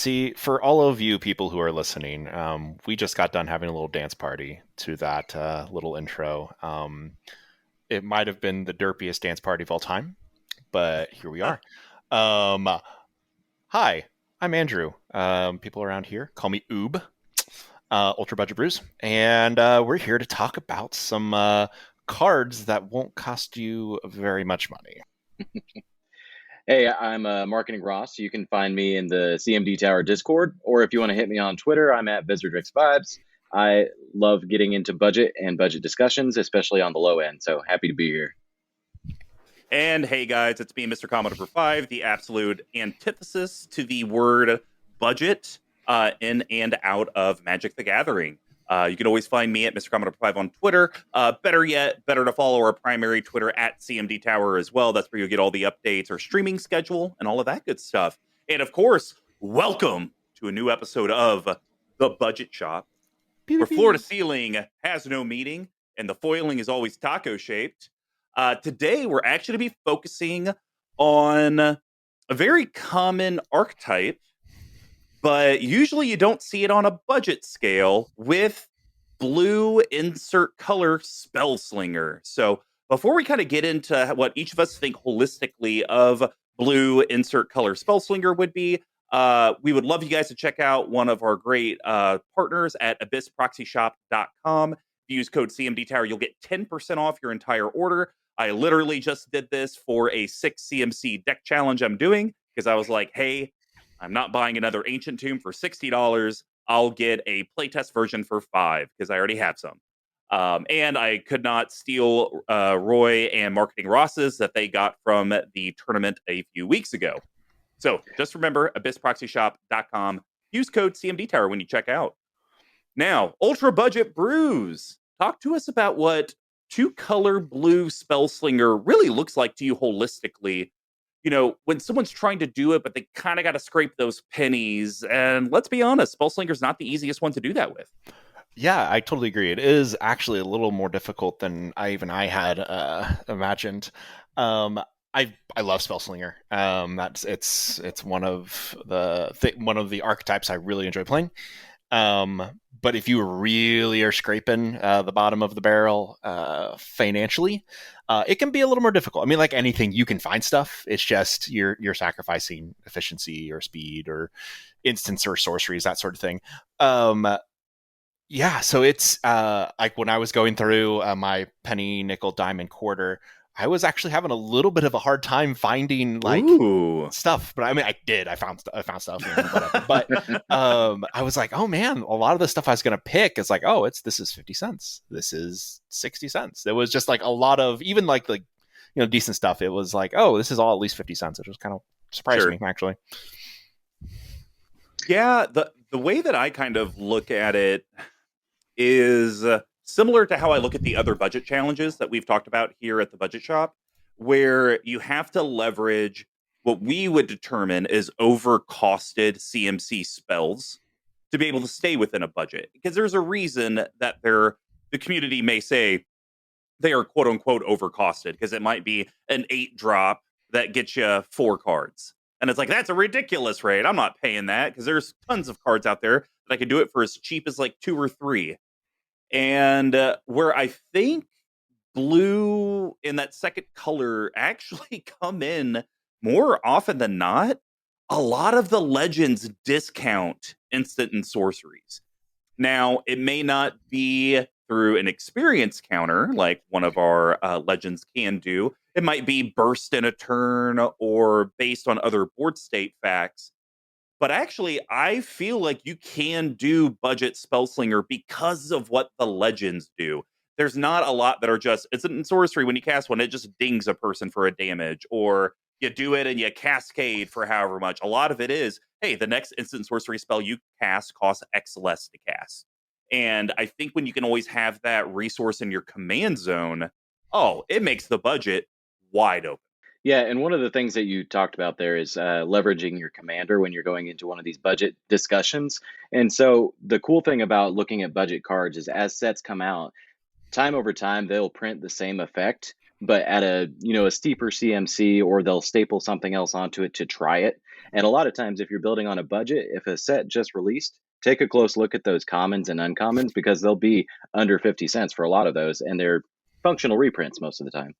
See, for all of you people who are listening, we just got done having a little dance party to that little intro. It might have been the derpiest dance party of all time, but here we are. Hi, I'm Andrew. People around here call me Oob, UltraBudgetBrews, and we're here to talk about some cards that won't cost you very much money. Hey, I'm MarketingRoss. You can find me in the CMDTower Discord, or if you want to hit me on Twitter, I'm at VizardRexVibes. I love getting into budget and budget discussions, especially on the low end, so happy to be here. And hey guys, it's me, Mr. Commodore 5, the absolute antithesis to the word budget in and out of Magic the Gathering. You can always find me at Mr. Commodore 5 on Twitter. Better yet, better to follow our primary Twitter at CMDTower as well. That's where you'll get all the updates, our streaming schedule, and all of that good stuff. And of course, welcome to a new episode of The Budget Shop, where floor to ceiling has no meaning and the foiling is always taco shaped. Today, we're actually going to be focusing on a very common archetype, but usually you don't see it on a budget scale with blue insert color Spellslinger. So before we kind of get into what each of us think holistically of blue insert color Spellslinger would be, we would love you guys to check out one of our great partners at abyssproxyshop.com. If you use code CMDTower, you'll get 10% off your entire order. I literally just did this for a 6 CMC deck challenge I'm doing because I was like, hey, I'm not buying another Ancient Tomb for $60. I'll get a playtest version for $5 because I already have some. And I could not steal Roy and MarketingRoss's that they got from the tournament a few weeks ago. So just remember, abyssproxyshop.com. Use code CMDTower when you check out. Now, UltraBudgetBrews. Talk to us about what two-color blue Spellslinger really looks like to you holistically. You know, when someone's trying to do it, but they kind of got to scrape those pennies. And let's be honest, Spellslinger's not the easiest one to do that with. Yeah, I totally agree. It is actually a little more difficult than I had imagined. I love Spellslinger. It's one of the archetypes I really enjoy playing. But if you really are scraping the bottom of the barrel financially, it can be a little more difficult. I mean, like anything, you can find stuff. It's just you're sacrificing efficiency or speed or instants or sorceries, that sort of thing. Yeah, so it's like when I was going through my penny, nickel, diamond, quarter, I was actually having a little bit of a hard time finding like stuff, but I mean, I found stuff, you know, whatever. But I was like, oh man, a lot of the stuff I was gonna pick is like, oh, this is 50 cents, this is 60 cents. There was just like a lot of even like the decent stuff. It was like, oh, this is all at least 50 cents, which was kind of surprised me actually. Yeah, the way that I kind of look at it is similar to how I look at the other budget challenges that we've talked about here at the Budget Shop, where you have to leverage what we would determine is overcosted CMC spells to be able to stay within a budget. Because there's a reason that the community may say they are quote unquote overcosted, because it might be an 8-drop that gets you 4 cards. And it's like, that's a ridiculous rate. I'm not paying that because there's tons of cards out there that I could do it for as cheap as like 2 or 3. And where I think blue in that second color actually come in more often than not, a lot of the legends discount instant and sorceries. Now, it may not be through an experience counter like one of our legends can do. It might be burst in a turn or based on other board state facts. But actually, I feel like you can do budget Spellslinger because of what the legends do. There's not a lot that are just, it's in sorcery, when you cast one, it just dings a person for a damage, or you do it and you cascade for however much. A lot of it is, hey, the next instant sorcery spell you cast costs X less to cast. And I think when you can always have that resource in your command zone, it makes the budget wide open. Yeah, and one of the things that you talked about there is leveraging your commander when you're going into one of these budget discussions. And so the cool thing about looking at budget cards is as sets come out, time over time, they'll print the same effect, but at a a steeper CMC, or they'll staple something else onto it to try it. And a lot of times, if you're building on a budget, if a set just released, take a close look at those commons and uncommons, because they'll be under 50 cents for a lot of those, and they're functional reprints most of the time.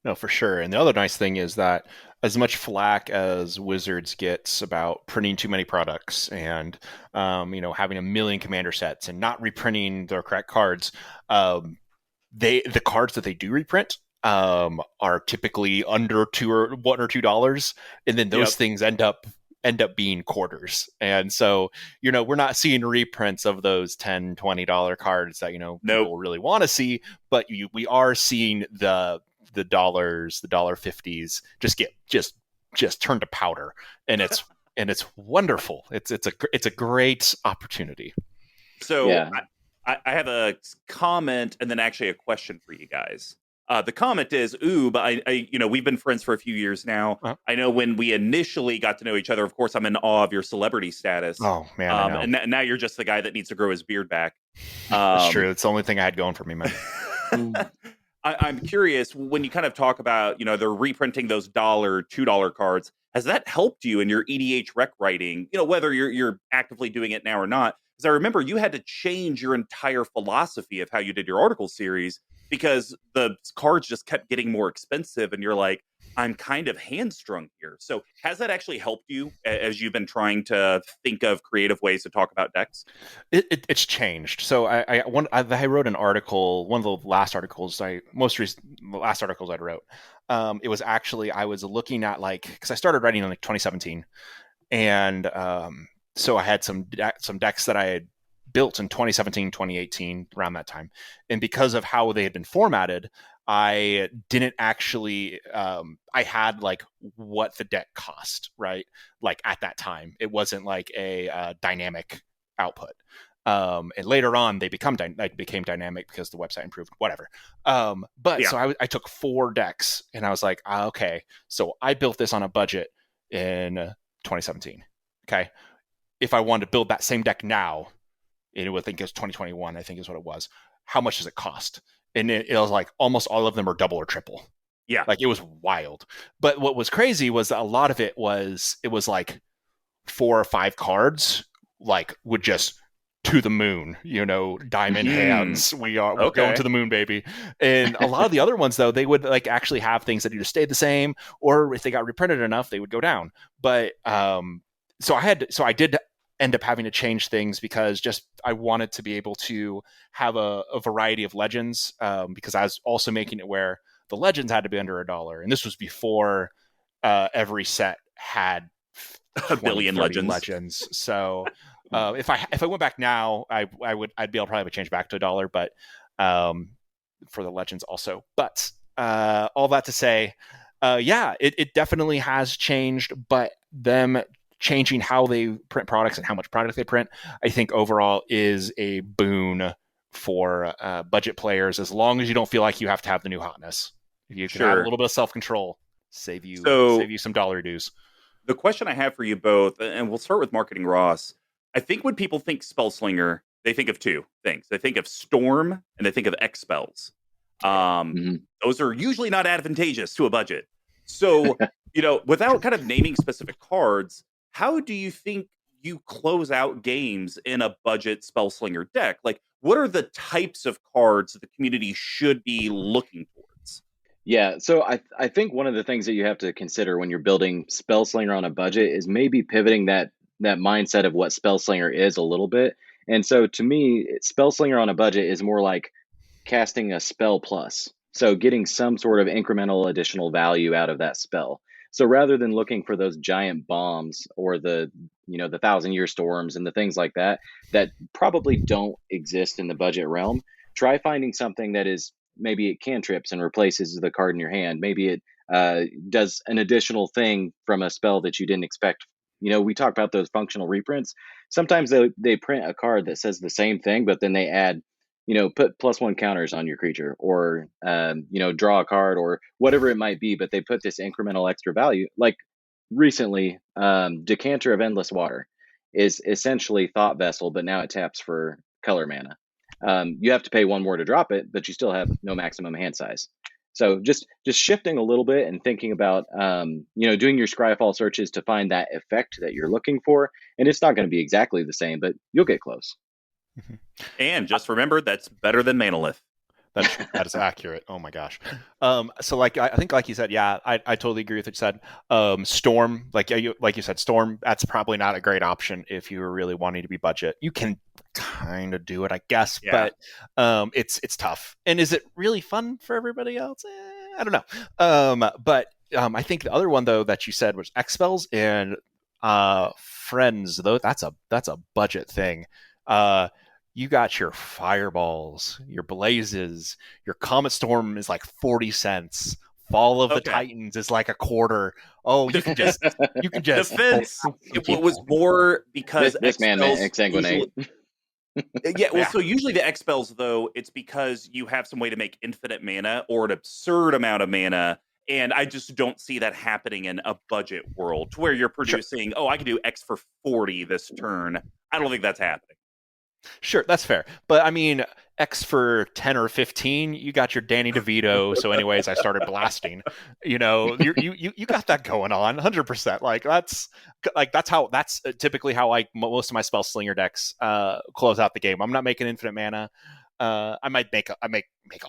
No, for sure. And the other nice thing is that as much flack as Wizards gets about printing too many products and having a million commander sets and not reprinting their correct cards, the cards that they do reprint are typically under $1 or $2, and then those things end up being quarters. And so we're not seeing reprints of those $10-$20 cards that people really want to see, but we are seeing the dollars, the $1.50s just turn to powder, and it's wonderful. It's a great opportunity. So yeah. I have a comment and then actually a question for you guys. The comment is, but we've been friends for a few years now. Uh-huh. I know when we initially got to know each other, of course, I'm in awe of your celebrity status. Oh, man. And now you're just the guy that needs to grow his beard back. That's true. It's the only thing I had going for me, man. I'm curious, when you kind of talk about, they're reprinting those $1, $2 cards, has that helped you in your EDHREC writing, whether you're actively doing it now or not? Because I remember you had to change your entire philosophy of how you did your article series because the cards just kept getting more expensive, and you're like, I'm kind of hamstrung here. So has that actually helped you as you've been trying to think of creative ways to talk about decks? It's changed. So I wrote an article, one of the last articles I wrote. It was actually, I was looking at because I started writing in 2017, and so I had some decks that I had built in 2017, 2018, around that time. And because of how they had been formatted, I didn't actually, I had what the deck cost, right? At that time, it wasn't a dynamic output. And later on, they became dynamic because the website improved, whatever. So I took 4 decks, and I was like, okay, so I built this on a budget in 2017. Okay. If I wanted to build that same deck now, it would think it was 2021, I think is what it was. How much does it cost? And it was almost all of them are double or triple. Yeah. It was wild. But what was crazy was that a lot of it was 4 or 5 cards, would just to the moon, diamond hands. We're going to the moon, baby. And a lot of the other ones, though, they would actually have things that either stayed the same, or if they got reprinted enough, they would go down. But so I did end up having to change things because I wanted to be able to have a variety of legends, because I was also making it where the legends had to be under $1, and this was before every set had a billion legends. So if I went back now, I'd be able to probably change back to $1, but for the legends also. But all that to say, it definitely has changed, but them changing how they print products and how much product they print, I think overall is a boon for budget players, as long as you don't feel like you have to have the new hotness. If you can have a little bit of self-control, save you some dollar dues. The question I have for you both, and we'll start with MarketingRoss. I think when people think Spellslinger, they think of 2 things. They think of Storm and they think of X spells. Those are usually not advantageous to a budget. So, without kind of naming specific cards, how do you think you close out games in a budget Spellslinger deck? What are the types of cards that the community should be looking towards? Yeah, so I think one of the things that you have to consider when you're building Spellslinger on a budget is maybe pivoting that mindset of what Spellslinger is a little bit. And so to me, Spellslinger on a budget is more like casting a spell plus. So getting some sort of incremental additional value out of that spell. So rather than looking for those giant bombs or the 1,000-year storms and the things like that probably don't exist in the budget realm, try finding something that is, maybe it cantrips and replaces the card in your hand. Maybe it does an additional thing from a spell that you didn't expect. We talk about those functional reprints. Sometimes they print a card that says the same thing, but then they add, put +1 counters on your creature, or, draw a card, or whatever it might be, but they put this incremental extra value. Like recently, Decanter of Endless Water is essentially Thought Vessel, but now it taps for color mana. You have to pay 1 more to drop it, but you still have no maximum hand size. So just shifting a little bit and thinking about, doing your Scryfall searches to find that effect that you're looking for. And it's not going to be exactly the same, but you'll get close. And just remember, that's better than Manolith. That is accurate. Oh my gosh. So like I think like you said, yeah, I totally agree with what you said. Storm, like you said, Storm, that's probably not a great option if you were really wanting to be budget. You can kind of do it, I guess, but it's tough. And is it really fun for everybody else? I don't know. But I think the other one though that you said was X spells and friends, though that's a budget thing. You got your fireballs, your blazes, your comet storm is like 40 cents. Fall of the Titans is like a quarter. Oh, you can just defense. It was more because this man exsanguinate. So usually the X spells though, it's because you have some way to make infinite mana or an absurd amount of mana. And I just don't see that happening in a budget world to where you're producing, I can do X for 40 this turn. I don't think that's happening. Sure, that's fair. But I mean, X for 10 or 15, you got your Danny DeVito. So anyways, I started blasting. You got that going on 100%. That's typically how most of my Spellslinger decks close out the game. I'm not making infinite mana. I might make a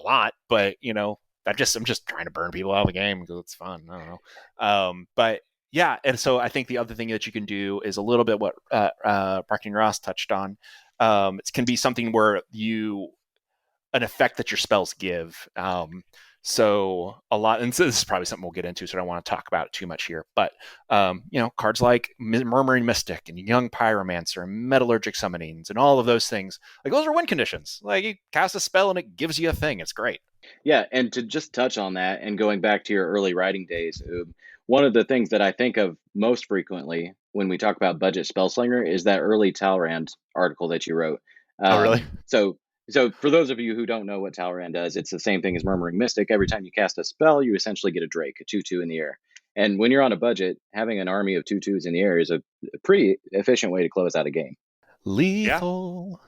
lot, but I'm just trying to burn people out of the game because it's fun. I don't know. But yeah, and so I think the other thing that you can do is a little bit what MarketingRoss touched on. It can be something where an effect that your spells give. So a lot, and so this is probably something we'll get into, so I don't want to talk about it too much here. But cards like Murmuring Mystic and Young Pyromancer and Metallurgic Summonings and all of those things, like those are win conditions. Like you cast a spell and it gives you a thing. It's great. Yeah, and to just touch on that and going back to your early writing days, one of the things that I think of most frequently when we talk about budget Spellslinger is that early Talrand article that you wrote. Oh, really? So for those of you who don't know what Talrand does, it's the same thing as Murmuring Mystic. Every time you cast a spell, you essentially get a Drake, a 2/2 in the air. And when you're on a budget, having an army of 2/2s in the air is a pretty efficient way to close out a game. Lethal.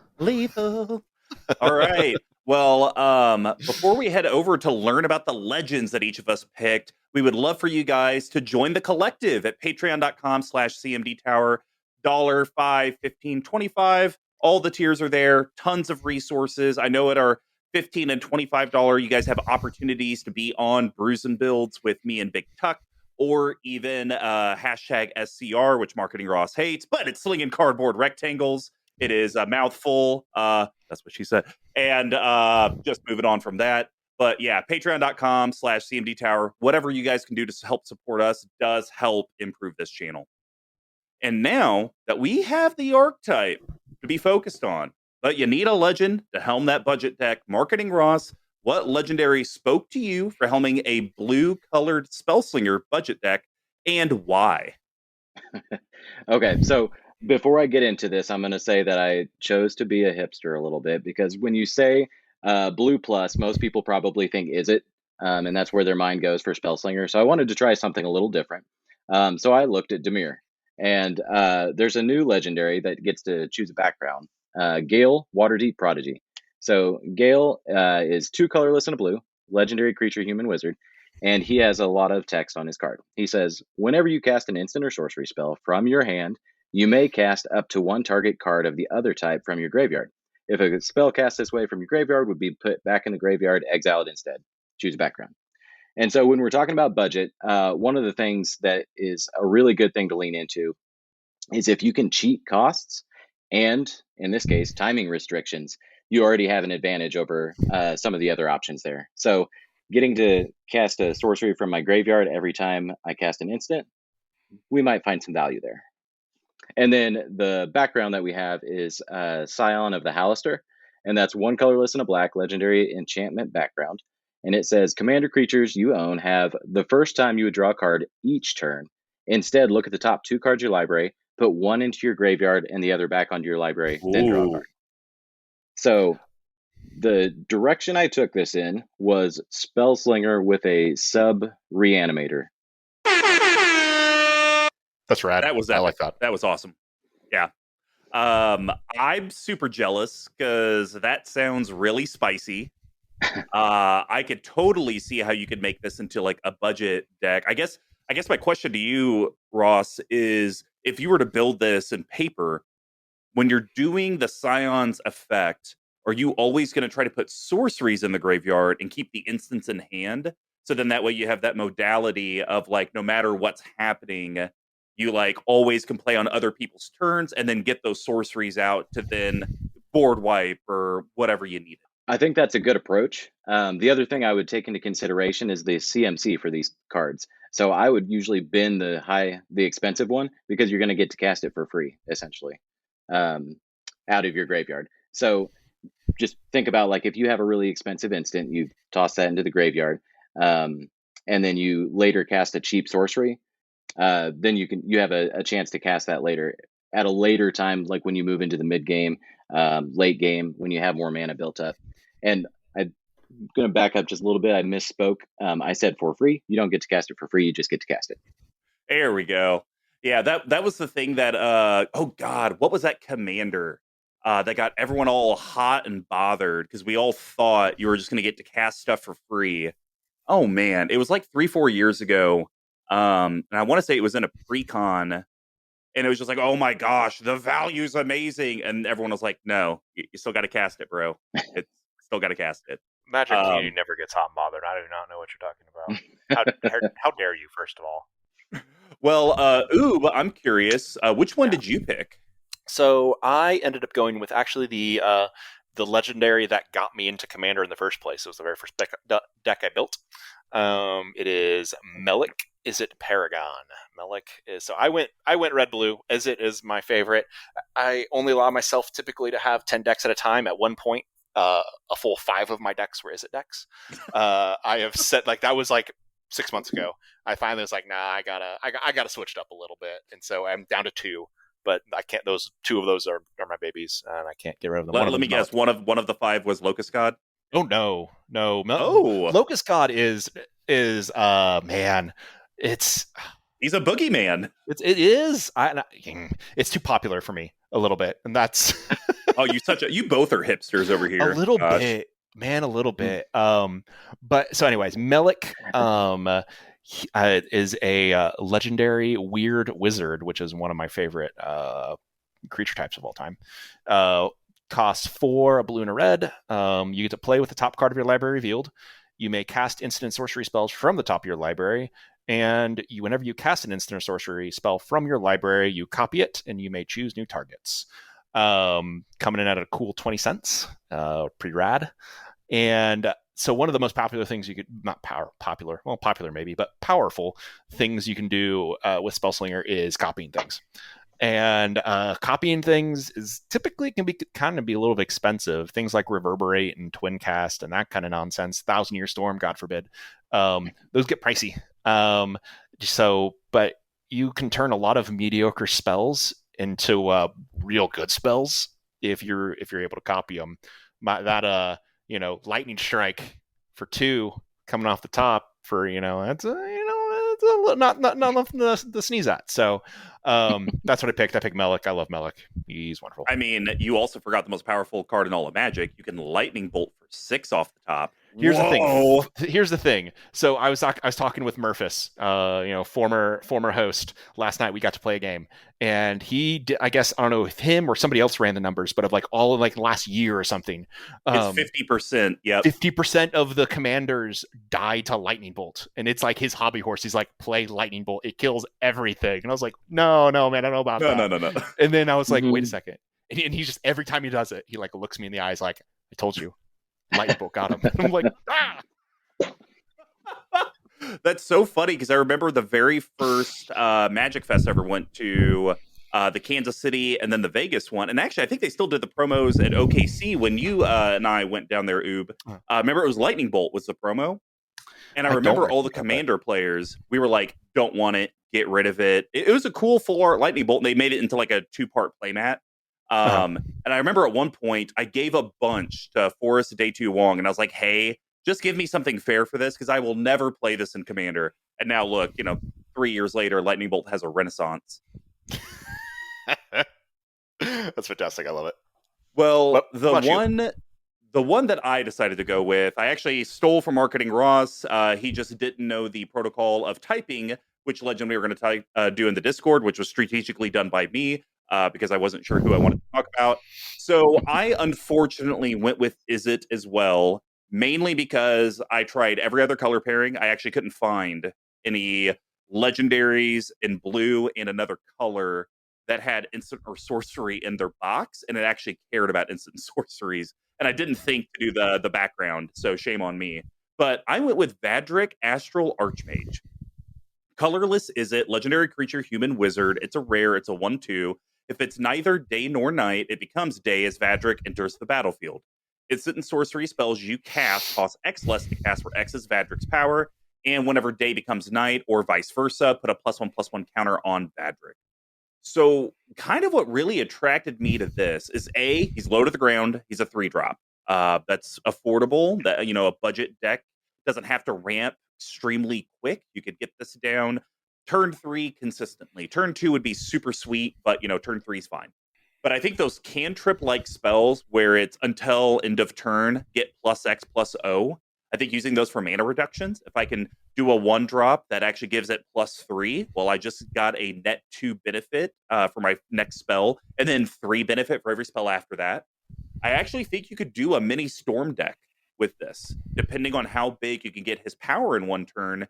All right. Well, before we head over to learn about the legends that each of us picked, we would love for you guys to join the collective at patreon.com/CMDTower. $5, $15, $25. All the tiers are there. Tons of resources. I know at our $15 and $25, you guys have opportunities to be on Brews and Builds with me and Big Tuck, or even hashtag SCR, which MarketingRoss hates, but it's slinging cardboard rectangles. It is a mouthful. That's what she said. And just moving on from that. But yeah, patreon.com/CMDTower. Whatever you guys can do to help support us does help improve this channel. And now that we have the archetype to be focused on, but you need a legend to helm that budget deck, MarketingRoss, what legendary spoke to you for helming a blue-colored Spellslinger budget deck, and why? Okay, so before I get into this, I'm going to say that I chose to be a hipster a little bit, because when you say blue plus, most people probably think is it, and that's where their mind goes for Spellslinger. So I wanted to try something a little different. So I looked at Dimir, and there's a new legendary that gets to choose a background. Gale, Waterdeep Prodigy. So Gale is 2 colorless and a blue, legendary creature, human wizard, and he has a lot of text on his card. He says, whenever you cast an instant or sorcery spell from your hand, you may cast up to 1 target card of the other type from your graveyard. If a spell cast this way from your graveyard would be put back in the graveyard, exiled instead. Choose a background. And so when we're talking about budget, one of the things that is a really good thing to lean into is if you can cheat costs and, in this case, timing restrictions, you already have an advantage over some of the other options there. So getting to cast a sorcery from my graveyard every time I cast an instant, we might find some value there. And then the background that we have is Scion of the Hallister, and that's 1 colorless and a black legendary enchantment background. And it says, commander creatures you own have the first time you would draw a card each turn. Instead, look at the top 2 cards of your library, put 1 into your graveyard and the other back onto your library, then draw a card. So the direction I took this in was Spellslinger with a sub-reanimator. That's rad. I like that. That was awesome. Yeah. I'm super jealous because that sounds really spicy. I could totally see how you could make this into like a budget deck. I guess my question to you, Ross, is if you were to build this in paper, when you're doing the Scion's effect, are you always going to try to put sorceries in the graveyard and keep the instants in hand? So then that way you have that modality of like, no matter what's happening, you like always can play on other people's turns and then get those sorceries out to then board wipe or whatever you need. I think that's a good approach. The other thing I would take into consideration is the CMC for these cards. So I would usually bin the expensive one because you're going to get to cast it for free, essentially, out of your graveyard. So just think about like if you have a really expensive instant, you toss that into the graveyard, and then you later cast a cheap sorcery. Then you have a chance to cast that later at a later time, like when you move into the mid game, late game, when you have more mana built up. And I'm going to back up just a little bit. I misspoke. I said for free. You don't get to cast it for free. You just get to cast it. There we go. Yeah, that was the thing that, oh God, what was that commander that got everyone all hot and bothered because we all thought you were just going to get to cast stuff for free. Oh man, it was like 3-4 years ago. And I want to say it was in a pre-con, and it was just like, oh my gosh, the value's amazing. And everyone was like, no, you still got to cast it, bro. It's still got to cast it. Magic community never gets hot and bothered. I do not know what you're talking about. How dare you, first of all? Well, Oob, I'm curious. Which one did you pick? So I ended up going with actually the legendary that got me into Commander in the first place. It was the very first deck I built. It is Melik. Is it Paragon? Melik is so I went red blue. Is it is my favorite. I only allow myself typically to have 10 decks at a time. At one point, a full 5 of my decks were Is It decks. I have set like that was like 6 months ago. I finally was like, nah, I gotta switch it up a little bit, and so I'm down to 2. But I can't. Those 2 of those are my babies, and I can't get rid of them. Let me guess. One of the 5 was Locust God. Oh no. Oh, Locust God is man. He's a boogeyman. It is. It's too popular for me a little bit, and that's. Oh, you both are hipsters over here. A little bit, man, a little bit. But so, anyways, Melik is a legendary weird wizard, which is one of my favorite creature types of all time. Costs 4, a blue and a red. You get to play with the top card of your library revealed. You may cast instant and sorcery spells from the top of your library, and whenever you cast an instant or sorcery spell from your library, you copy it, and you may choose new targets. Coming in at a cool 20 cents. Pretty rad. And so one of the most popular things you could, not popular maybe, but powerful things you can do with Spellslinger is copying things. And copying things is typically can be kind of be a little bit expensive. Things like Reverberate and Twin Cast and that kind of nonsense. 1,000-Year Storm, God forbid. Those get pricey. But you can turn a lot of mediocre spells into real good spells if you're able to copy them. Lightning Strike for 2 coming off the top for that's not nothing to sneeze at. So that's what I picked. I picked Melik. I love Melik. He's wonderful. I mean, you also forgot the most powerful card in all of Magic. You can Lightning Bolt for 6 off the top. Here's the thing. So I was talking with Murphys, former host last night. We got to play a game, and he did, I guess I don't know if him or somebody else ran the numbers, but of like all of like last year or something, it's 50%. Yeah, 50% of the commanders die to Lightning Bolt, and it's like his hobby horse. He's like, play Lightning Bolt. It kills everything, and I was like, no, man, I don't know about that. No. And then I was like, wait a second, and he just every time he does it, he like looks me in the eyes like, I told you. Lightning Bolt got him. I'm like, ah! That's so funny because I remember the very first Magic Fest I ever went to, the Kansas City and then the Vegas one. And actually, I think they still did the promos at OKC when you and I went down there, Oob. Remember, it was Lightning Bolt was the promo. And I remember all the Commander players, we were like, don't want it, get rid of it. It was a cool full art Lightning Bolt, and they made it into like a 2-part playmat. And I remember at one point I gave a bunch to Forrest Day 2 Wong, and I was like, hey, just give me something fair for this because I will never play this in Commander. And now look, 3 years later, Lightning Bolt has a renaissance. That's fantastic. I love it. Well, the The one that I decided to go with, I actually stole from MarketingRoss. He just didn't know the protocol of typing which legend we were going to do in the Discord, which was strategically done by me because I wasn't sure who I wanted to talk about. So I unfortunately went with Izzet as well, mainly because I tried every other color pairing. I actually couldn't find any legendaries in blue and another color that had instant or sorcery in their box, and it actually cared about instant sorceries. And I didn't think to do the background, so shame on me. But I went with Vadric, Astral Archmage. Colorless Izzet, legendary creature, human wizard. It's a rare, it's a 1/2. If it's neither day nor night, it becomes day as Vadric enters the battlefield. Instant and sorcery spells you cast cost X less to cast for X is Vadric's power, and whenever day becomes night, or vice versa, put a +1/+1 counter on Vadric. So, kind of what really attracted me to this is A, he's low to the ground, he's a 3-drop. That's affordable, that a budget deck doesn't have to ramp extremely quick. You could get this down turn 3 consistently. Turn 2 would be super sweet, but turn 3 is fine. But I think those cantrip-like spells where it's until end of turn, get +X+O, I think using those for mana reductions, if I can do a 1-drop that actually gives it +3, well, I just got a net 2 benefit for my next spell, and then 3 benefit for every spell after that. I actually think you could do a mini Storm deck with this, depending on how big you can get his power in one turn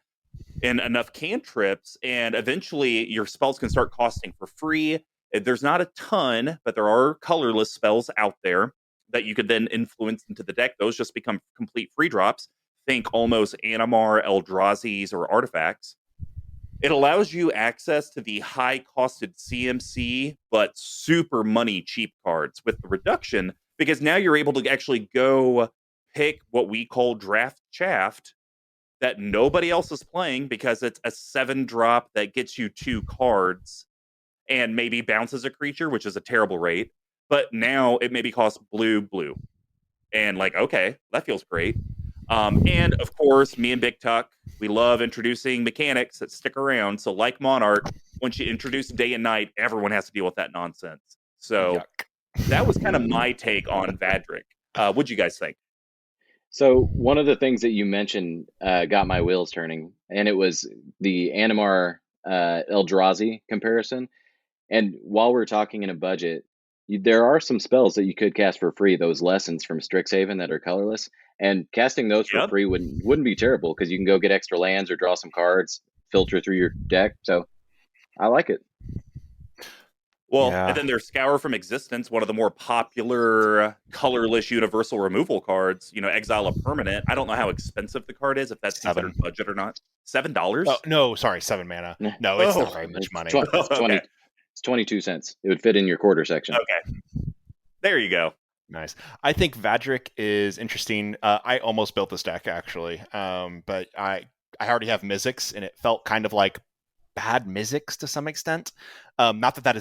and enough cantrips, and eventually your spells can start costing for free. There's not a ton, but there are colorless spells out there that you could then influence into the deck. Those just become complete free drops. Think almost Animar, Eldrazi's, or artifacts. It allows you access to the high-costed CMC, but super money-cheap cards with the reduction, because now you're able to actually go pick what we call draft chaff that nobody else is playing because it's a 7-drop that gets you 2 cards and maybe bounces a creature, which is a terrible rate. But now it maybe costs blue. And okay, that feels great. And of course, me and Big Tuck, we love introducing mechanics that stick around. So like Monarch, once you introduce day and night, everyone has to deal with that nonsense. So that was kind of my take on Vadric. What'd you guys think? So one of the things that you mentioned got my wheels turning, and it was the Animar Eldrazi comparison. And while we're talking in a budget, there are some spells that you could cast for free, those lessons from Strixhaven that are colorless. And casting those for free wouldn't be terrible because you can go get extra lands or draw some cards, filter through your deck. So I like it. Well, and then there's Scour from Existence, one of the more popular colorless universal removal cards. Exile a permanent. I don't know how expensive the card is, if that's considered budget or not. $7? Oh, no, sorry, 7 mana. No, it's not very much money. It's 22 cents. It would fit in your quarter section. Okay. There you go. Nice. I think Vadric is interesting. I almost built this deck, actually. But I already have Mizzix, and it felt kind of like bad Mizzix to some extent. Not that that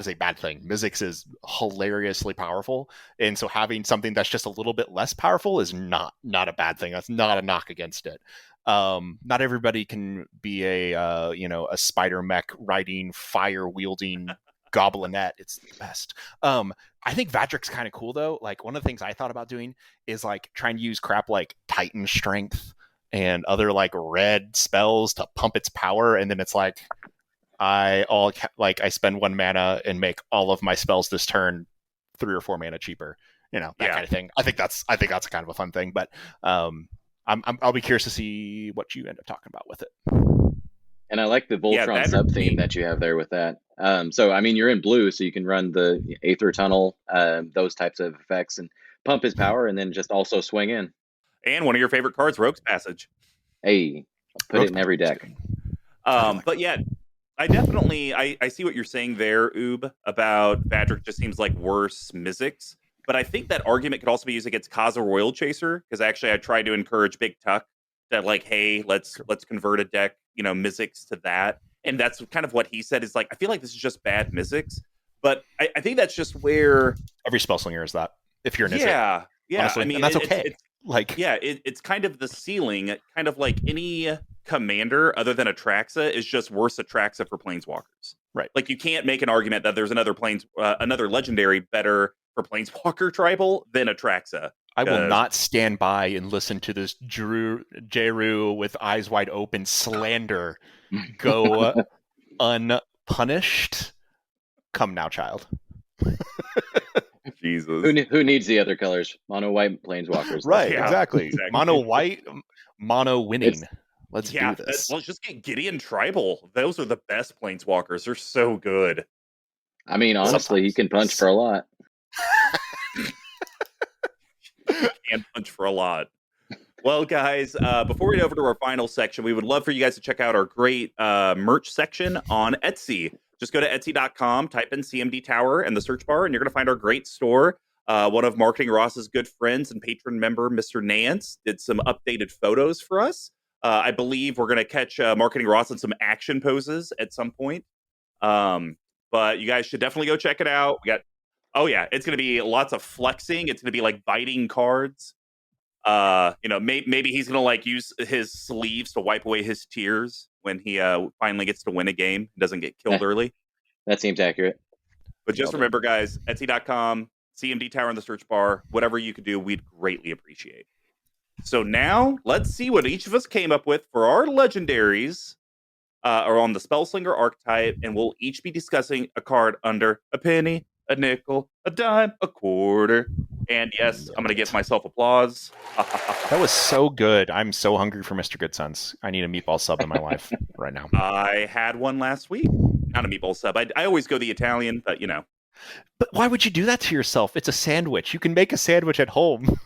is a bad thing. Mizzix is hilariously powerful, and so having something that's just a little bit less powerful is not a bad thing. That's not a knock against it. Not everybody can be a spider mech riding, fire wielding goblinette. It's the best. I think Vadric's kind of cool though. Like one of the things I thought about doing is like trying to use crap like Titan Strength and other like red spells to pump its power, and then it's like I spend 1 mana and make all of my spells this turn 3 or 4 mana cheaper. That kind of thing. I think that's kind of a fun thing, but I'll be curious to see what you end up talking about with it. And I like the Voltron sub theme that you have there with that. So I mean, you're in blue, so you can run the Aether Tunnel, those types of effects, and pump his power, and then just also swing in. And one of your favorite cards, Rogue's Passage. Hey, put it in every deck. But yeah, I definitely I see what you're saying there, Oob, about Vadric just seems like worse Mizzix. But I think that argument could also be used against Kaza Royal Chaser, because actually I tried to encourage Big Tuck that hey, let's convert a deck, Mizzix to that. And that's kind of what he said is I feel like this is just bad Mizzix. But I think that's just where every Spellslinger is that. If you're an Yeah. Honestly, I mean, and that's okay. It's kind of the ceiling, kind of like any commander other than Atraxa is just worse Atraxa for Planeswalkers. Right. Like you can't make an argument that there's another legendary better for Planeswalker tribal than Atraxa. I will not stand by and listen to this Jeru with eyes wide open slander go unpunished. Come now, child. Jesus. Who needs the other colors? Mono white planeswalkers. Right, exactly. Mono white, mono winning. Let's do this. Let's just get Gideon Tribal. Those are the best planeswalkers. They're so good. I mean, honestly, he can punch for a lot. Can punch for a lot. Well, guys, before we get over to our final section, we would love for you guys to check out our great merch section on Etsy. Just go to Etsy.com, type in CMDTower in the search bar, and you're going to find our great store. One of MarketingRoss's good friends and patron member, Mr. Nance, did some updated photos for us. I believe we're going to catch MarketingRoss in some action poses at some point. But you guys should definitely go check it out. It's going to be lots of flexing. It's going to be like biting cards. Maybe he's going to like use his sleeves to wipe away his tears when he finally gets to win a game and doesn't get killed early. That seems accurate. But just remember, guys, Etsy.com, CMDTower in the search bar, whatever you could do, we'd greatly appreciate. So now let's see what each of us came up with for our legendaries or on the Spellslinger archetype, and we'll each be discussing a card under a penny, a nickel, a dime, a quarter. And yes, I'm going to give myself applause. That was so good. I'm so hungry for Mr. Good Sense. I need a meatball sub in my life right now. I had one last week. Not a meatball sub. I always go the Italian, but you know. But why would you do that to yourself? It's a sandwich. You can make a sandwich at home.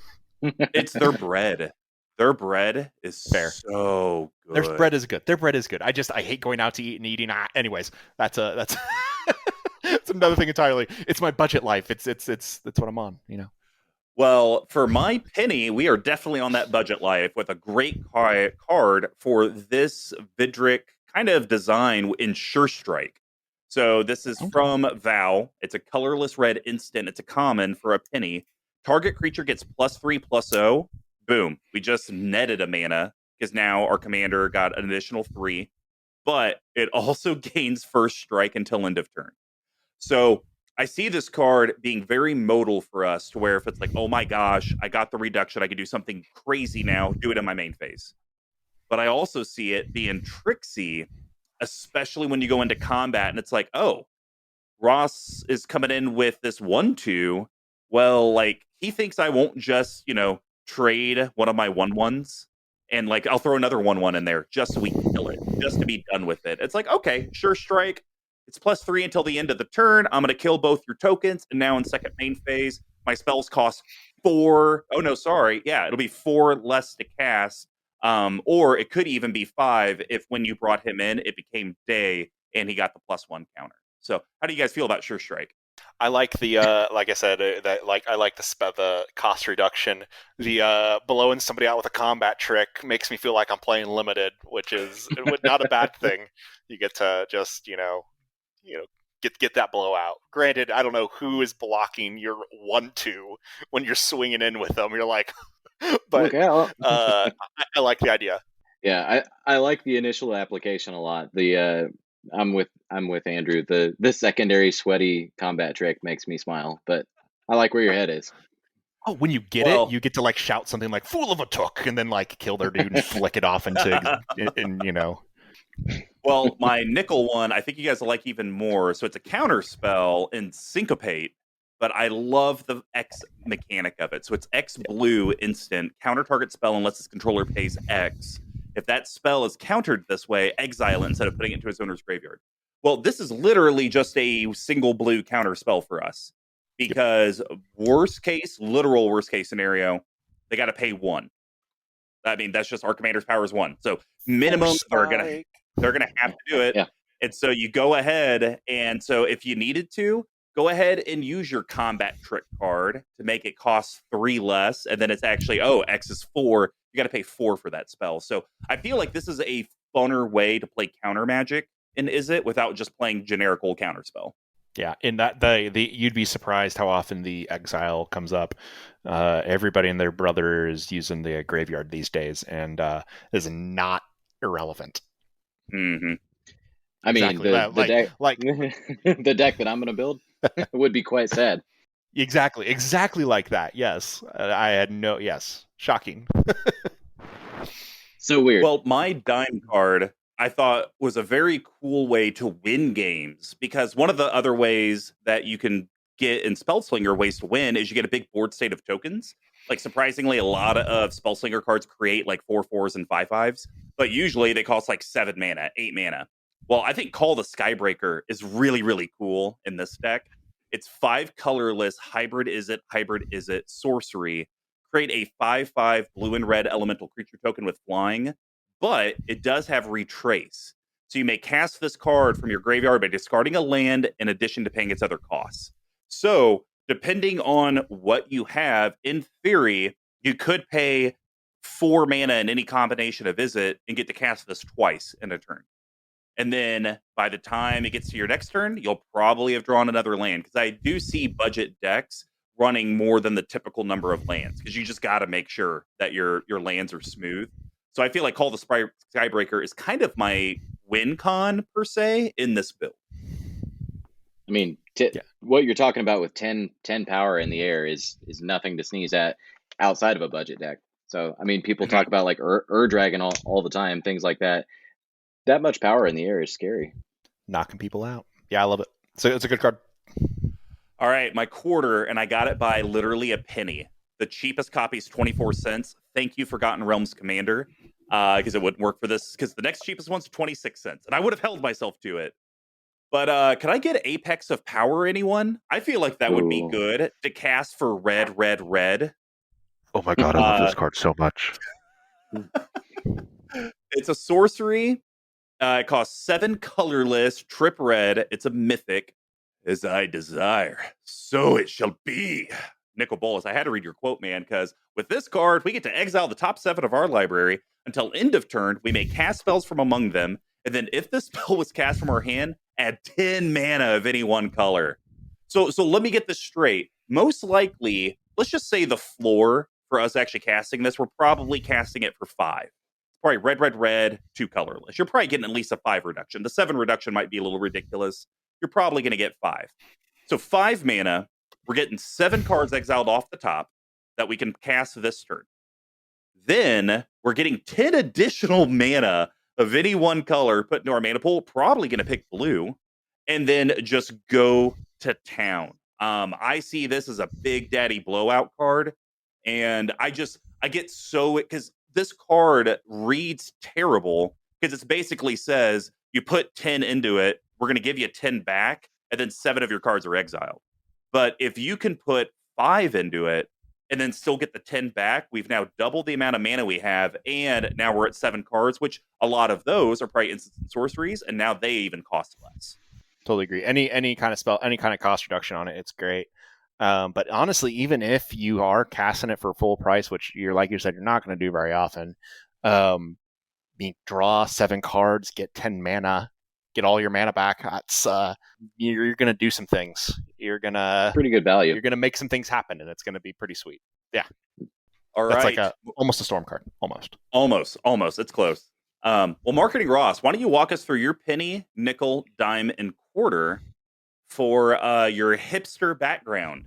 It's their bread. Their bread is fair. So good. Their bread is good. Their bread is good. I hate going out to eat and eating. Anyways, that's it's another thing entirely. It's my budget life. It's what I'm on, you know. Well, for my penny, we are definitely on that budget life with a great card for this EDHREC kind of design in Sure Strike. So this is from Vow. It's a colorless red instant. It's a common for a penny. Target creature gets +3/+0. Boom. We just netted a mana because now our commander got an additional 3. But it also gains first strike until end of turn. So I see this card being very modal for us to where if it's like, oh my gosh, I got the reduction, I can do something crazy now, do it in my main phase. But I also see it being tricksy, especially when you go into combat and it's like, oh, Ross is coming in with this 1/2. Well, like, he thinks I won't just, trade one of my 1/1s and like I'll throw another 1/1 in there just so we can kill it, just to be done with it. It's like, okay, Sure Strike. It's +3 until the end of the turn. I'm going to kill both your tokens. And now in second main phase, my spells cost 4. Oh, no, sorry. Yeah, it'll be 4 less to cast. Or it could even be 5 if when you brought him in, it became day and he got the +1 counter. So how do you guys feel about Sure Strike? I like the like I said, I like the cost reduction. The blowing somebody out with a combat trick makes me feel like I'm playing limited, which is not a bad thing. You get to just get that blowout. Granted, I don't know who is blocking your 1/2 when you're swinging in with them. You're like, but I like the idea. Yeah, I like the initial application a lot. I'm with Andrew. The secondary sweaty combat trick makes me smile, but I like where your head is. Oh, when you get it, you get to like shout something like "fool of a took" and then like kill their dude and flick it off into Well, my nickel one, I think you guys will like even more. So it's a counter spell in Syncopate, but I love the X mechanic of it. So it's X blue instant, counter target spell unless its controller pays X. If that spell is countered this way, exile it instead of putting it into its owner's graveyard. Well, this is literally just a single blue counter spell for us. Because literal worst case scenario, they got to pay 1. I mean, that's just our commander's power is 1. So minimum, they're gonna have to do it. Yeah. And so you go ahead, and so if you needed to, go ahead and use your combat trick card to make it cost 3 less, and then it's actually, X is 4. You got to pay 4 for that spell. So I feel like this is a funner way to play counter magic in Izzet without just playing generic old counter spell. Yeah, in that you'd be surprised how often the exile comes up. Everybody and their brother is using the graveyard these days, and is not irrelevant. Mm-hmm. I mean, exactly. The deck that I'm going to build would be quite sad. Exactly like that. Yes, I had shocking. So weird. Well, my dime card I thought was a very cool way to win games, because one of the other ways that you can get in Spellslinger ways to win is you get a big board state of tokens. Like, surprisingly, a lot of Spellslinger cards create like 4/4s and 5/5s, but usually they cost like 7 mana, 8 mana. Well, I think Call the Skybreaker is really, really cool in this deck. It's 5 colorless hybrid is it sorcery. Create a 5/5 blue and red elemental creature token with flying, but it does have retrace. So you may cast this card from your graveyard by discarding a land in addition to paying its other costs. So, depending on what you have, in theory, you could pay 4 mana in any combination of Visit and get to cast this twice in a turn. And then by the time it gets to your next turn, you'll probably have drawn another land, because I do see budget decks running more than the typical number of lands, because you just got to make sure that your lands are smooth. So I feel like Call the Skybreaker is kind of my win con per se in this build. I mean, what you're talking about with 10 power in the air is nothing to sneeze at outside of a budget deck. So, I mean, people talk about like Dragon all the time, things like that. That much power in the air is scary. Knocking people out. Yeah, I love it. So it's a good card. All right, my quarter, and I got it by literally a penny. The cheapest copy is 24 cents. Thank you, Forgotten Realms Commander, because it wouldn't work for this, because the next cheapest one's 26 cents, and I would have held myself to it. But can I get Apex of Power, anyone? I feel like that would be good to cast for red. Oh my god, I love this card so much. It's a sorcery. It costs 7 colorless, trip red. It's a mythic. As I desire, so it shall be. Nicol Bolas, I had to read your quote, man, because with this card, we get to exile the top 7 of our library. Until end of turn, we may cast spells from among them, and then if the spell was cast from our hand, add 10 mana of any one color. So let me get this straight. Most likely, let's just say the floor for us actually casting this, we're probably casting it for 5. Probably red, 2 colorless. You're probably getting at least a 5 reduction. The 7 reduction might be a little ridiculous. You're probably going to get 5. So 5 mana, we're getting 7 cards exiled off the top that we can cast this turn. Then we're getting 10 additional mana of any one color put into our mana pool, probably going to pick blue, and then just go to town. I see this as a Big Daddy blowout card, and I get so, because this card reads terrible, because it basically says you put 10 into it, we're going to give you 10 back, and then 7 of your cards are exiled. But if you can put 5 into it and then still get the 10 back, we've now doubled the amount of mana we have, and now we're at 7 cards, which a lot of those are probably instants and sorceries, and now they even cost less. Totally agree. Any kind of spell, any kind of cost reduction on it, it's great. But honestly, even if you are casting it for full price, which like you said, you're not going to do very often, draw 7 cards, get 10 mana, get all your mana back. That's you're going to do some things. You're going to pretty good value. You're going to make some things happen, and it's going to be pretty sweet. Yeah. All That's right. like almost a storm card. Almost. It's close. Well, MarketingRoss, why don't you walk us through your penny, nickel, dime, and quarter for your hipster background?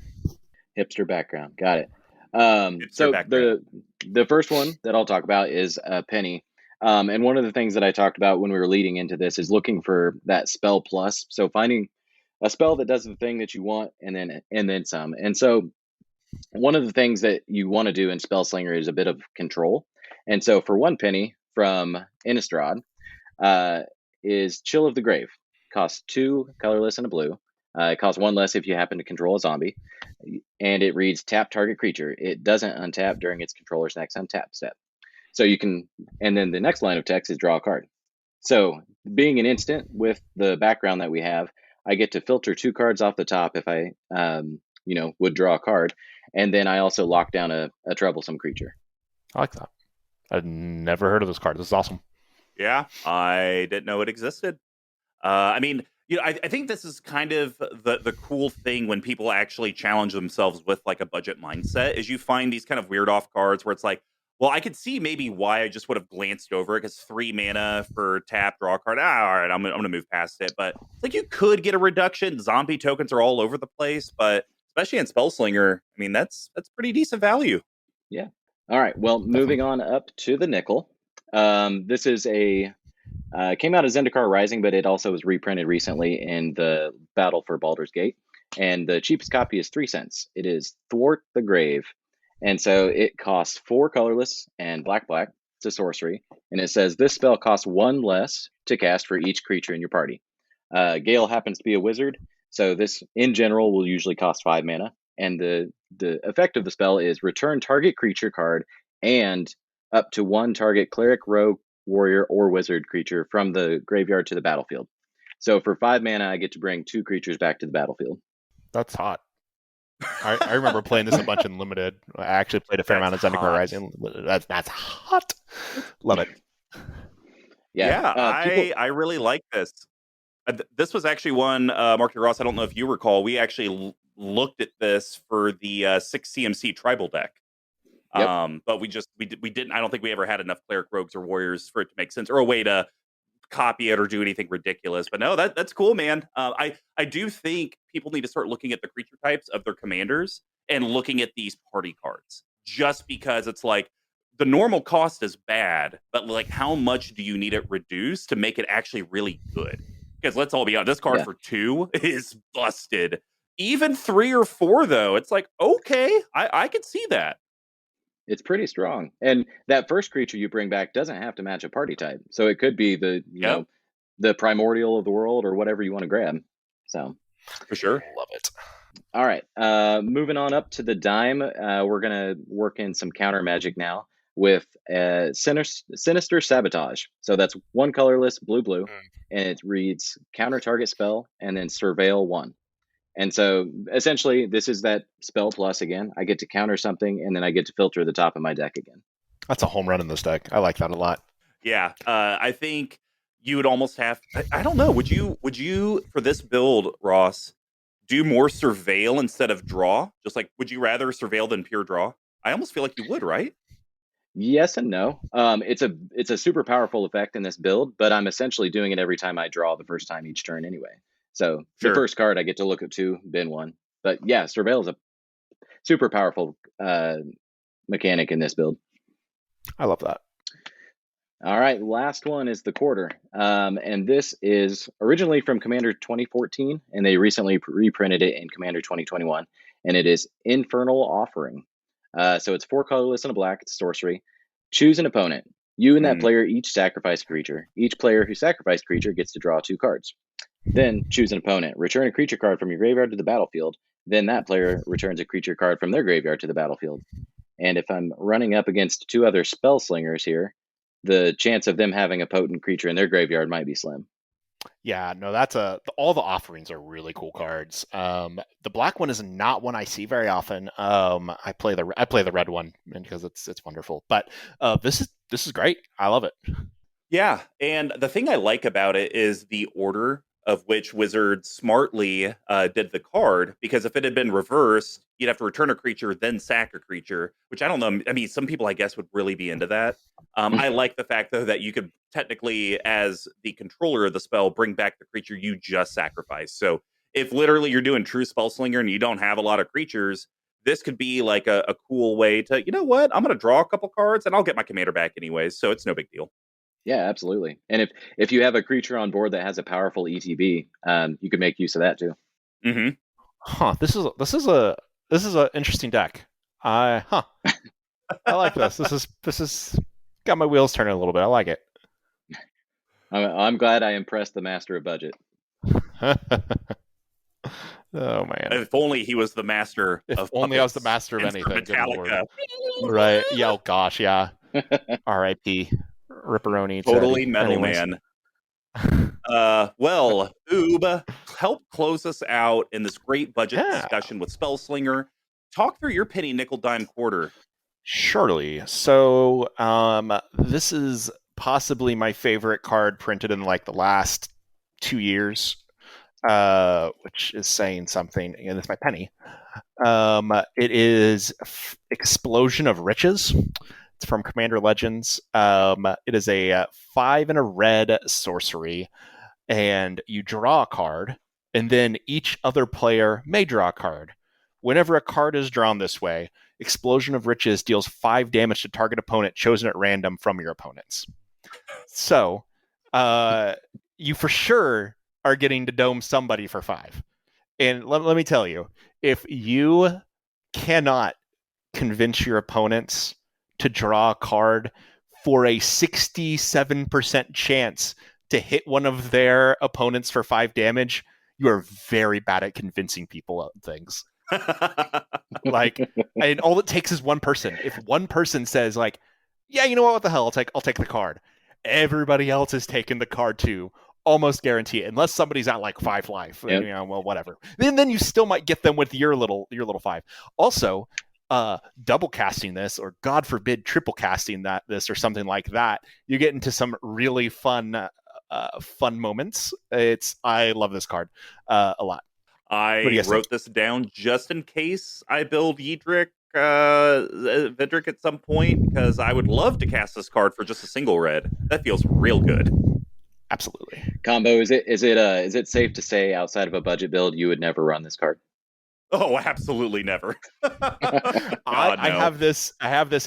Hipster background. Got it. The first one that I'll talk about is a penny. And one of the things that I talked about when we were leading into this is looking for that spell plus. So finding a spell that does the thing that you want and then some. And so one of the things that you want to do in Spellslinger is a bit of control. And so for 1 penny from Innistrad is Chill of the Grave. Costs 2 colorless and a blue. It costs 1 less if you happen to control a zombie. And it reads tap target creature. It doesn't untap during its controller's next untap step. So you can, and then the next line of text is draw a card. So being an instant with the background that we have, I get to filter 2 cards off the top if I, would draw a card. And then I also lock down a troublesome creature. I like that. I'd never heard of this card. This is awesome. Yeah, I didn't know it existed. I think this is kind of the cool thing when people actually challenge themselves with like a budget mindset, is you find these kind of weird off cards where it's like, well, I could see maybe why I just would have glanced over it, because 3 mana for tap, draw a card. All right, I'm gonna move past it. But like, you could get a reduction. Zombie tokens are all over the place, but especially in Spellslinger. I mean, that's pretty decent value. Yeah. All right. Well, moving on up to the nickel. This is came out as Zendikar Rising, but it also was reprinted recently in the Battle for Baldur's Gate. And the cheapest copy is 3 cents. It is Thwart the Grave. And so it costs 4 colorless and black. It's a sorcery. And it says this spell costs 1 less to cast for each creature in your party. Gale happens to be a wizard, so this in general will usually cost 5 mana. And the effect of the spell is return target creature card and up to 1 target cleric, rogue, warrior, or wizard creature from the graveyard to the battlefield. So for 5 mana, I get to bring 2 creatures back to the battlefield. That's hot. I remember playing this a bunch in Limited. I actually played a fair amount of Zendikar Rising. That's hot. Love it. I really like this. This was actually one, MarketingRoss, I don't know if you recall, we actually looked at this for the 6 CMC tribal deck. Yep. But we didn't, I don't think we ever had enough cleric, rogues, or warriors for it to make sense, or a way to copy it or do anything ridiculous. But no, that's cool, man. I do think people need to start looking at the creature types of their commanders and looking at these party cards, just because it's like the normal cost is bad, but like how much do you need it reduced to make it actually really good? Because let's all be honest, this card for 2 is busted. Even 3 or 4 though, it's like, okay, I can see that. It's pretty strong. And that first creature you bring back doesn't have to match a party type. So it could be the, you know, the primordial of the world or whatever you want to grab. So for sure. Love it. All right. Moving on up to the dime. We're going to work in some counter magic now with Sinister Sabotage. So that's 1 colorless, blue, and it reads counter target spell and then surveil 1. And so essentially this is that spell plus again. I get to counter something and then I get to filter the top of my deck again. That's a home run in this deck. I like that a lot. Yeah. I think you would almost have, I don't know, would you for this build, Ross, do more surveil instead of draw? Just like, would you rather surveil than pure draw? I almost feel like you would, right? Yes and no. It's a super powerful effect in this build, but I'm essentially doing it every time I draw the first time each turn anyway. So the first card I get to look at 2, bin 1. But yeah, surveil is a super powerful mechanic in this build. I love that. All right, last one is the quarter. And this is originally from Commander 2014, and they recently reprinted it in Commander 2021. And it is Infernal Offering. So it's 4 colorless and a black. It's sorcery. Choose an opponent. You and that player each sacrifice a creature. Each player who sacrificed creature gets to draw 2 cards. Then choose an opponent. Return a creature card from your graveyard to the battlefield. Then that player returns a creature card from their graveyard to the battlefield. And if I'm running up against 2 other Spellslingers here, the chance of them having a potent creature in their graveyard might be slim. Yeah, no, that's all the offerings are really cool cards. The black one is not one I see very often. I play the red one because it's wonderful. But this is great. I love it. Yeah, and the thing I like about it is the order of which Wizard smartly did the card, because if it had been reversed, you'd have to return a creature, then sack a creature, which I don't know. I mean, some people, I guess, would really be into that. I like the fact, though, that you could technically, as the controller of the spell, bring back the creature you just sacrificed. So if literally you're doing true Spellslinger and you don't have a lot of creatures, this could be like a cool way to, you know what, I'm going to draw a couple cards and I'll get my commander back anyways, so it's no big deal. Yeah, absolutely. And if you have a creature on board that has a powerful ETB, you can make use of that too. Mm-hmm. Huh. This is a interesting deck. I like this. This is got my wheels turning a little bit. I like it. I'm glad I impressed the master of budget. Oh man! If only he was the master. If of only I was the master of anything. Metallica. Right? Yeah. Oh gosh. Yeah. R.I.P. Ripperoni. Totally metal man. Well, Oob, help close us out in this great budget discussion with Spellslinger. Talk through your penny, nickel, dime, quarter. Surely. So, this is possibly my favorite card printed in like the last 2 years, which is saying something. And it's my penny. It is Explosion of Riches. It's from Commander Legends. It is a 5 and a red sorcery, and you draw a card, and then each other player may draw a card. Whenever a card is drawn this way, Explosion of Riches deals 5 damage to target opponent chosen at random from your opponents. So, you for sure are getting to dome somebody for 5. And let me tell you, if you cannot convince your opponents to draw a card for a 67% chance to hit one of their opponents for 5 damage, you are very bad at convincing people of things. Like, and all it takes is one person. If one person says, like, yeah, you know what the hell, I'll take the card, everybody else is taking the card too. Almost guarantee it, unless somebody's at like 5 life. Yep. You know, well, whatever. Then you still might get them with your little 5. Also, double casting this, or God forbid triple casting this, or something like that, you get into some really fun moments. I love this card a lot. I wrote this down just in case I build EDHREC Vidric at some point, because I would love to cast this card for just a single red. That feels real good. Absolutely. Combo, is it safe to say outside of a budget build you would never run this card? Oh, absolutely never. I have this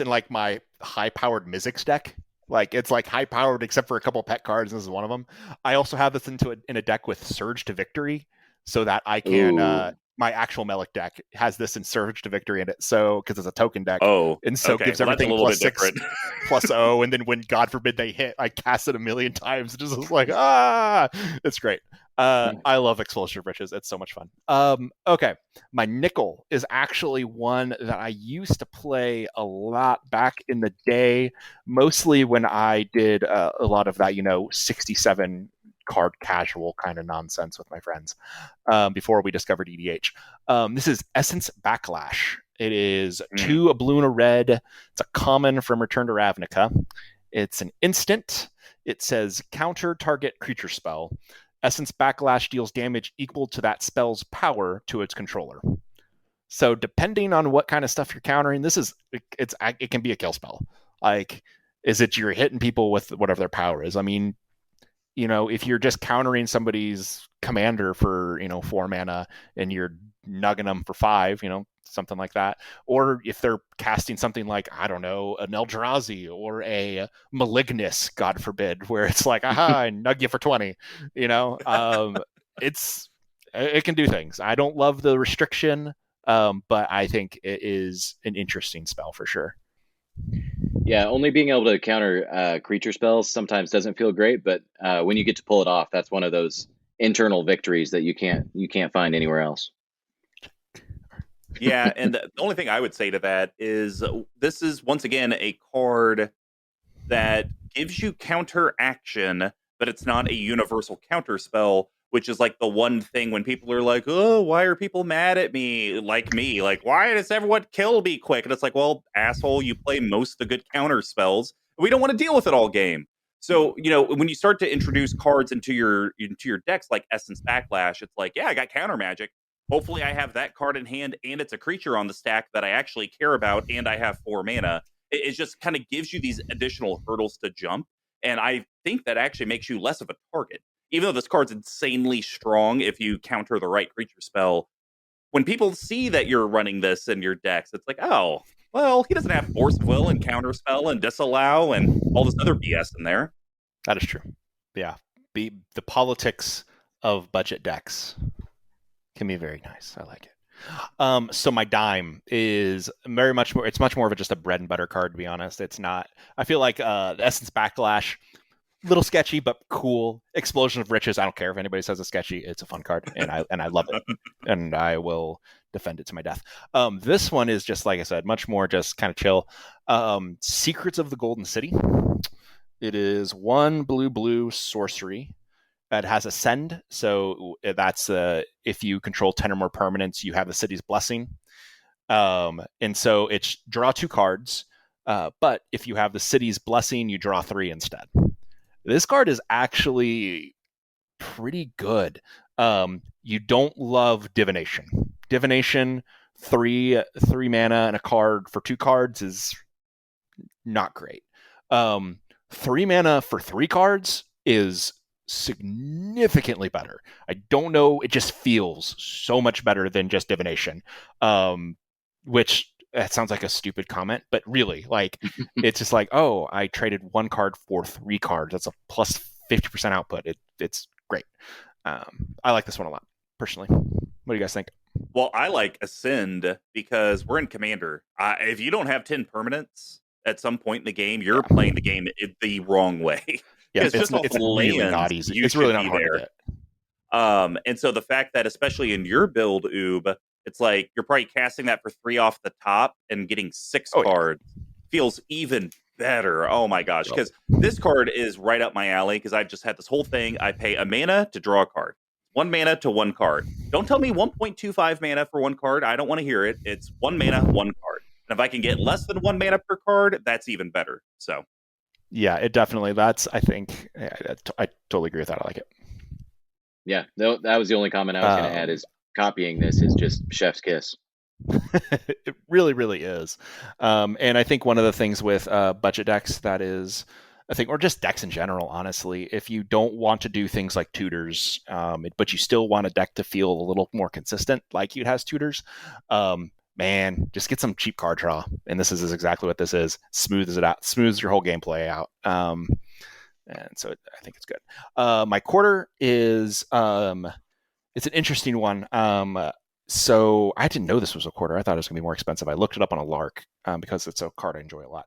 in like my high-powered Mizzix deck. Like, it's like high-powered except for a couple pet cards, and this is one of them. I also have this in a deck with Surge to Victory, so that I can my actual Melic deck has this in Surge to Victory in it, so because it's a token deck. And so it gives everything +6 +0, and then when God forbid they hit, I cast it a million times. It just like it's great. I love Explosion of Riches. It's so much fun. Okay, my nickel is actually one that I used to play a lot back in the day, mostly when I did a lot of that 67 card casual kind of nonsense with my friends before we discovered EDH. This is Essence Backlash. It is 2 a blue and a red. It's a common from Return to Ravnica. It's an instant. It says counter target creature spell. Essence Backlash deals damage equal to that spell's power to its controller. So depending on what kind of stuff you're countering, it can be a kill spell. Like, is it you're hitting people with whatever their power is? I mean, if you're just countering somebody's commander for 4 mana and you're nugging them for 5, something like that, or if they're casting something like, I don't know, an Eldrazi or a Malignus, God forbid, where it's like, aha, I nug you for 20, it can do things. I don't love the restriction, but I think it is an interesting spell for sure. Yeah, only being able to counter creature spells sometimes doesn't feel great, but when you get to pull it off, that's one of those internal victories that you can't find anywhere else. Yeah, and the only thing I would say to that is this is, once again, a card that gives you counter action, but it's not a universal counter spell, which is like the one thing when people are like, oh, why are people mad at me? Like me. Like, why does everyone kill me quick? And it's like, well, asshole, you play most of the good counter spells. We don't want to deal with it all game. So, when you start to introduce cards into your decks like Essence Backlash, it's like, yeah, I got counter magic. Hopefully I have that card in hand and it's a creature on the stack that I actually care about and I have 4 mana. It just kind of gives you these additional hurdles to jump. And I think that actually makes you less of a target. Even though this card's insanely strong if you counter the right creature spell, when people see that you're running this in your decks, it's like, oh, well, he doesn't have Force of Will and Counterspell and Disallow and all this other BS in there. That is true. Yeah. The politics of budget decks can be very nice. I like it. So my dime is very much more, it's much more of just a bread and butter card, to be honest. It's not, I feel like the Essence Backlash, little sketchy, but cool. Explosion of Riches, I don't care if anybody says it's sketchy. It's a fun card, and I love it, and I will defend it to my death. This one is just, like I said, much more just kind of chill. Secrets of the Golden City. It is 1 blue sorcery. It has Ascend, so that's if you control 10 or more permanents, you have the city's blessing. And so it's draw 2 cards, but if you have the city's blessing, you draw 3 instead. This card is actually pretty good. You don't love Divination. Divination, 3 mana and a card for 2 cards is not great. 3 mana for 3 cards is significantly better. I don't know, it just feels so much better than just divination. Which that sounds like a stupid comment, but really, like, it's just like, oh, I traded 1 card for 3 cards. That's a plus 50% output. It's great. I like this one a lot, personally. What do you guys think? Well, I like Ascend because we're in Commander. If you don't have 10 permanents at some point in the game, you're playing the game the wrong way. Yeah, it's really not easy. It's really not hard to get. And so the fact that, especially in your build, Oob, it's like you're probably casting that for 3 off the top and getting 6 cards feels even better. Oh my gosh, because this card is right up my alley because I've just had this whole thing. I pay a mana to draw a card. 1 mana to 1 card. Don't tell me 1.25 mana for 1 card. I don't want to hear it. It's 1 mana, 1 card. And if I can get less than 1 mana per card, that's even better. So, yeah, it definitely. That's, I think, I totally agree with that. I like it. Yeah, that was the only comment I was going to add. Is copying this is just chef's kiss. It really, really is. And I think one of the things with budget decks that is, I think, or just decks in general, honestly, if you don't want to do things like tutors, but you still want a deck to feel a little more consistent, like it has tutors, man, just get some cheap card draw. And this is exactly what this is. Smooths it out, smooths your whole gameplay out. And so I think it's good. My quarter is, it's an interesting one. So I didn't know this was a quarter. I thought it was going to be more expensive. I looked it up on a lark because it's a card I enjoy a lot.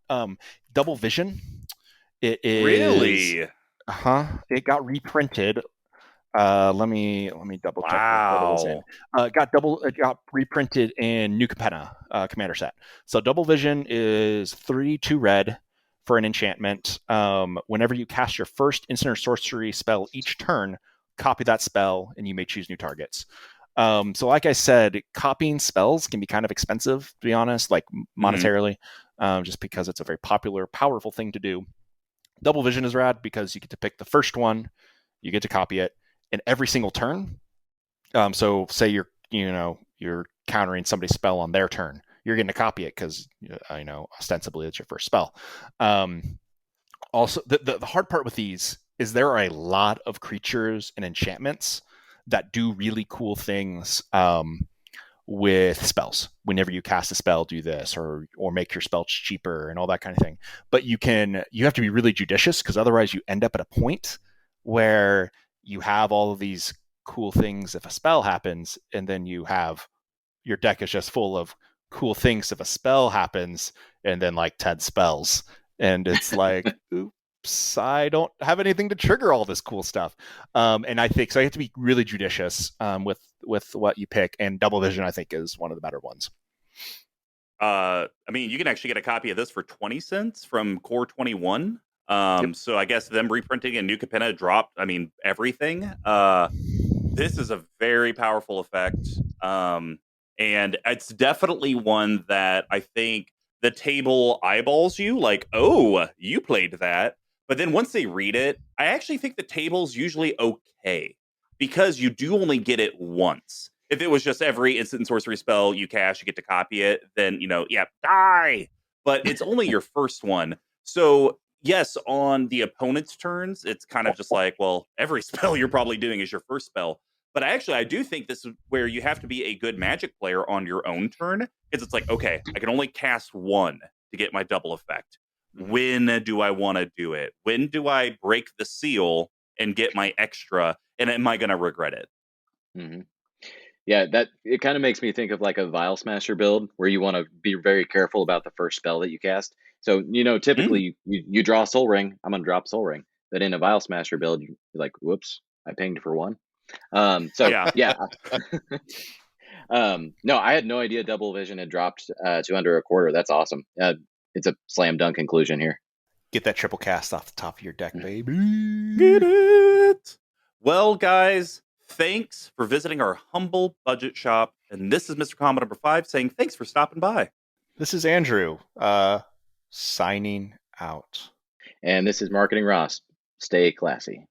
Double Vision. It is really, It got reprinted. Let me double check. Wow. It got reprinted in New Capenna Commander set. So Double Vision is 3/2 red for an enchantment. Whenever you cast your first instant or sorcery spell each turn, copy that spell, and you may choose new targets. So like I said, copying spells can be kind of expensive, to be honest, like monetarily, just because it's a very popular, powerful thing to do. Double Vision is rad because you get to pick the first one, you get to copy it, and every single turn. So say you're countering somebody's spell on their turn, you're getting to copy it because ostensibly it's your first spell. Also, the hard part with these is there are a lot of creatures and enchantments that do really cool things with spells. Whenever you cast a spell, do this or make your spells cheaper and all that kind of thing. But you have to be really judicious because otherwise you end up at a point where you have all of these cool things if a spell happens, and then you have your deck is just full of cool things if a spell happens, and then like 10 spells, and it's like, oops, I don't have anything to trigger all this cool stuff. And I think so. You have to be really judicious with what you pick, and Double Vision I think is one of the better ones. I mean, you can actually get a copy of this for 20 cents from Core 21. So I guess them reprinting in New Capenna dropped, everything. This is a very powerful effect. And it's definitely one that I think the table eyeballs you like, oh, you played that. But then once they read it, I actually think the table's usually okay because you do only get it once. If it was just every instant sorcery spell you cast, you get to copy it, then, die. But it's only your first one. So yes, on the opponent's turns, it's kind of just like, well, every spell you're probably doing is your first spell. But I do think this is where you have to be a good Magic player on your own turn. Because it's like, okay, I can only cast one to get my double effect. When do I want to do it? When do I break the seal and get my extra? And am I going to regret it? Mm-hmm. Yeah, it kind of makes me think of like a Vial Smasher build where you want to be very careful about the first spell that you cast. So, typically you draw Soul Ring. I'm going to drop Soul Ring. But in a Vial Smasher build, you're like, whoops, I pinged for one. Yeah. No, I had no idea Double Vision had dropped to under a quarter. That's awesome. It's a slam dunk conclusion here. Get that triple cast off the top of your deck, baby. Get it. Well, guys, thanks for visiting our humble budget shop. And this is Mr. Commodore number 5 saying thanks for stopping by. This is Andrew signing out. And this is MarketingRoss. Stay classy.